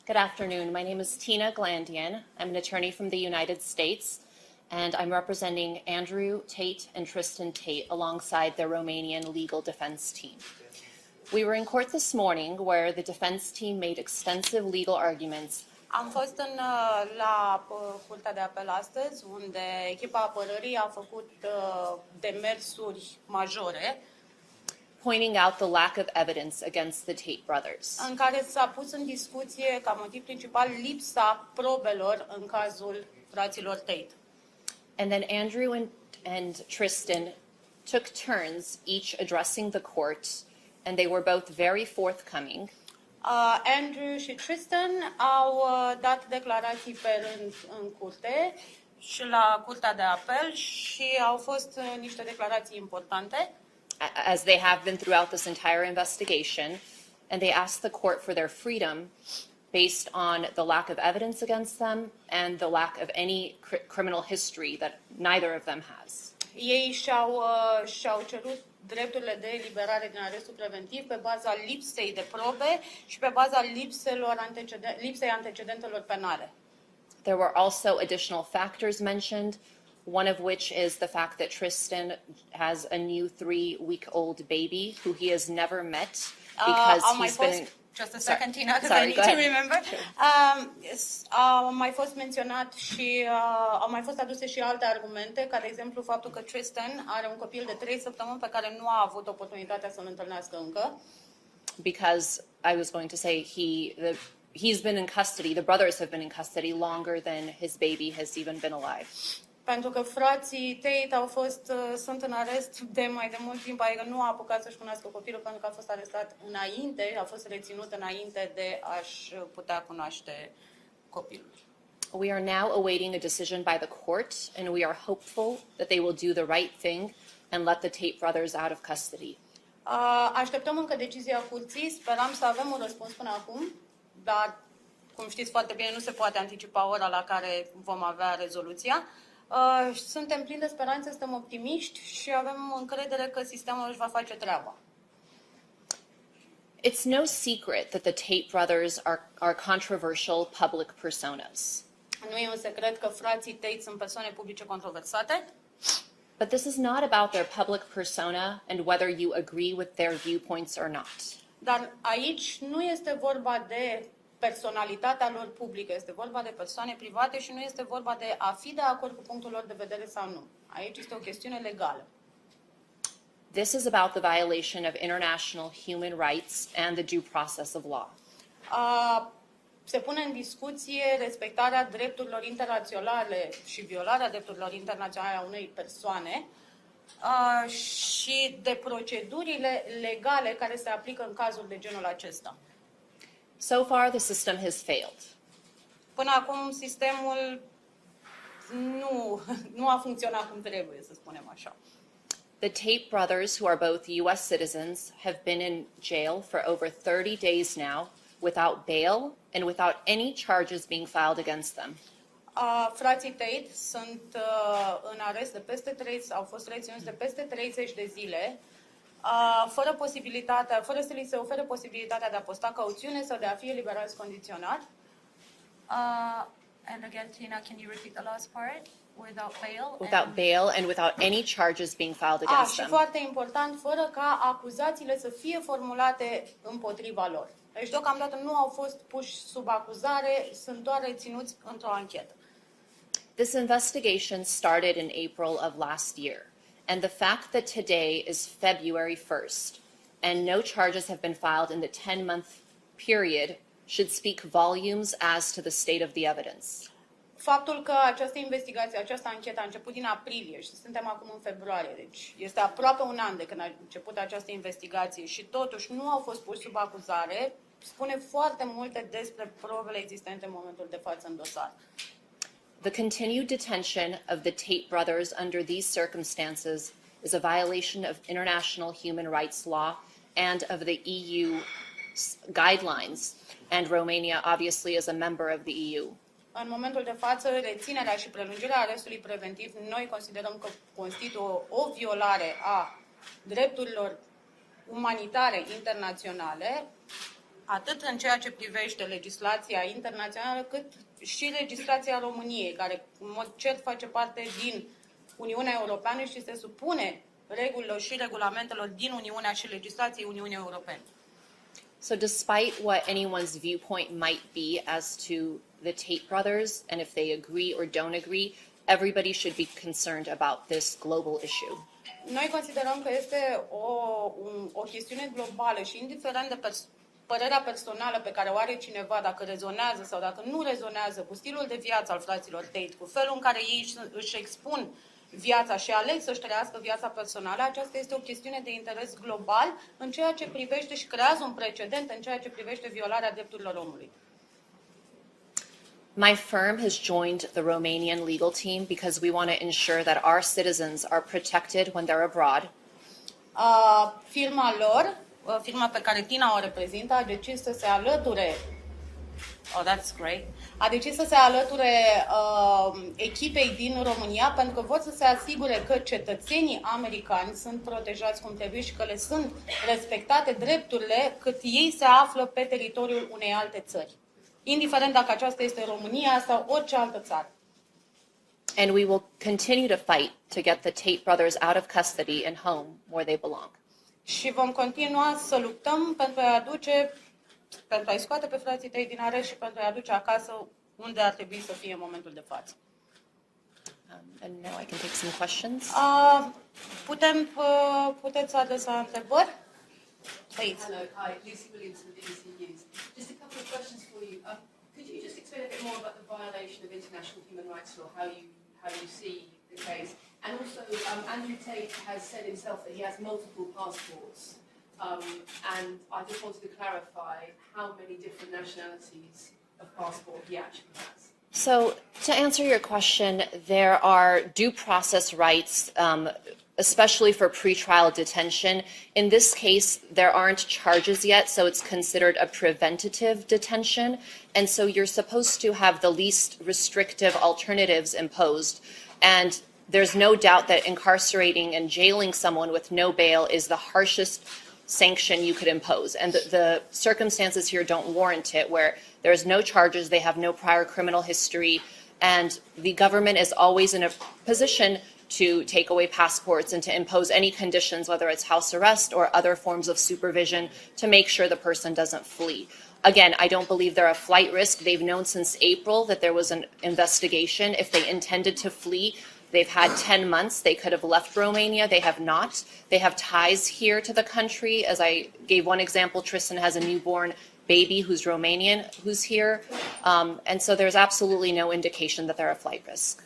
Good afternoon. My name is Tina Glandian. I'm an attorney from the United States, and I'm representing Andrew Tate and Tristan Tate alongside their Romanian legal defense team. We were in court this morning where the defense team made extensive legal arguments. Am fost la Curtea de Apel astăzi, unde echipa apărării a făcut demersuri majore, pointing out the lack of evidence against the Tate brothers. în care s-a pus în discuție ca motiv principal lipsa probelor în cazul fraților Tate. And then Andrew and Tristan took turns each addressing the court, and they were both very forthcoming. Andrew și Tristan au dat declarații pe rând în curte și la Curtea de Apel și au fost niște declarații importante. As they have been throughout this entire investigation, and they asked the court for their freedom based on the lack of evidence against them and the lack of any criminal history that neither of them has. Ei și-au cerut drepturile de eliberare din arestul preventiv pe baza lipsei de probe și pe baza lipsei antecedentelor penale. There were also additional factors mentioned, one of which is the fact that Tristan has a new 3-week-old baby who he has never met because he's been... Just a second, Tina, because I need to remember. A mai fost menționat și au mai fost aduse și alte argumente, ca de exemplu faptul că Tristan are un copil de 3 săptămâni pe care nu a avut oportunitatea să-l întâlnească încă. Because I was going to say he's been in custody, the brothers have been in custody longer than his baby has even been alive. Pentru că frații Tate sunt în arest de mai de mult timp, adică nu a apucat să-și cunoască copilul pentru că a fost arestat înainte, a fost reținut înainte de a-și putea cunoaște copilul. We are now awaiting a decision by the court, and we are hopeful that they will do the right thing and let the Tate brothers out of custody. Așteptăm încă decizia curții, sperăm să avem un răspuns până acum, dar, cum știți foarte bine, nu se poate anticipa ora la care vom avea rezoluția. Suntem plini de speranțe, suntem optimiști și avem încredere că sistemul își va face treaba. It's no secret that the Tate brothers are controversial public personas. Nu e un secret că frații Tate sunt persoane publice controversate. But this is not about their public persona and whether you agree with their viewpoints or not. Dar aici nu este vorba de personalitatea lor publică, este vorba de persoane private și nu este vorba de a fi de acord cu punctul lor de vedere sau nu. Aici este o chestiune legală. This is about the violation of international human rights and the due process of law. Se pune în discuție respectarea drepturilor internaționale și violarea drepturilor internaționale a unei persoane și de procedurile legale care se aplică în cazuri de genul acesta. So far, the system has failed. Până acum, sistemul nu a funcționat cum trebuie, să spunem așa. The Tate brothers, who are both U.S. citizens, have been in jail for over 30 days now without bail and without any charges being filed against them. Frații Tate sunt în arest de peste au fost reținuți de peste 30 de zile, fără să li se ofere posibilitatea de a posta cauțiune sau de a fi eliberați condiționat. And again, Tina, can you repeat the last part? Without bail. Without bail and without any charges being filed against them. Și foarte important, fără ca acuzațiile să fie formulate împotriva lor. Deci deocamdată nu au fost puși sub acuzare, sunt doar reținuți într-o anchetă. This investigation started in April of last year. And the fact that today is February 1st and no charges have been filed in the 10-month period should speak volumes as to the state of the evidence. Faptul că această investigație, această anchetă a început din aprilie și suntem acum în februarie, deci este aproape un an de când a început această investigație și totuși nu au fost puși sub acuzare, spune foarte multe despre probele existente în momentul de față în dosar. The continued detention of the Tate brothers under these circumstances is a violation of international human rights law and of the EU guidelines, and Romania obviously is a member of the EU. În momentul de față, reținerea și prelungirea arestului preventiv, noi considerăm că constituie o violare a drepturilor umanitare internaționale atât în ceea ce privește legislația internațională, cât și legislația României, care în mod cert face parte din Uniunea Europeană și se supune regulilor și regulamentelor din Uniunea și legislației Uniunii Europene. So despite what anyone's viewpoint might be as to the Tate brothers, and if they agree or don't agree, everybody should be concerned about this global issue. Noi considerăm că este o chestiune globală și indiferent de părerea personală pe care o are cineva, dacă rezonează sau dacă nu rezonează cu stilul de viață al fraților Tate, cu felul în care ei își expun viața și aleg să-și trăiască viața personală, aceasta este o chestiune de interes global în ceea ce privește și creează un precedent în ceea ce privește violarea drepturilor omului. My firm has joined the Romanian legal team because we want to ensure that our citizens are protected when they're abroad. Firma pe care Tina o reprezintă, a decis să se alăture that's great. A decis să se alăture echipei din România pentru că vor să se asigure că cetățenii americani sunt protejați cum trebuie și că le sunt respectate drepturile cât ei se află pe teritoriul unei alte țări, indiferent dacă aceasta este România sau orice altă țară. And we will continue to fight to get the Tate brothers out of custody and home where they belong. Și vom continua să luptăm pentru a-i scoate pe frații tăi din arestă și pentru a-i aduce acasă unde ar trebui să fie în momentul de față. And now I can take some questions. Puteți adresa întrebări? Please. Hello, hi, Lucy Williams from the BBC News. Just a couple of questions for you. Could you just explain a bit more about the violation of international human rights law, how you see the case? And also, Andrew Tate has said himself that he has multiple passports. And I just wanted to clarify how many different nationalities of passport he actually has. So to answer your question, there are due process rights, especially for pretrial detention. In this case, there aren't charges yet, so it's considered a preventative detention. And so you're supposed to have the least restrictive alternatives imposed. And there's no doubt that incarcerating and jailing someone with no bail is the harshest sanction you could impose. And the circumstances here don't warrant it, where there's no charges, they have no prior criminal history, and the government is always in a position to take away passports and to impose any conditions, whether it's house arrest or other forms of supervision, to make sure the person doesn't flee. Again, I don't believe they're a flight risk. They've known since April that there was an investigation. If they intended to flee, they've had 10 months. They could have left Romania. They have not. They have ties here to the country. As I gave one example, Tristan has a newborn baby who's Romanian, who's here. And so there's absolutely no indication that they're a flight risk.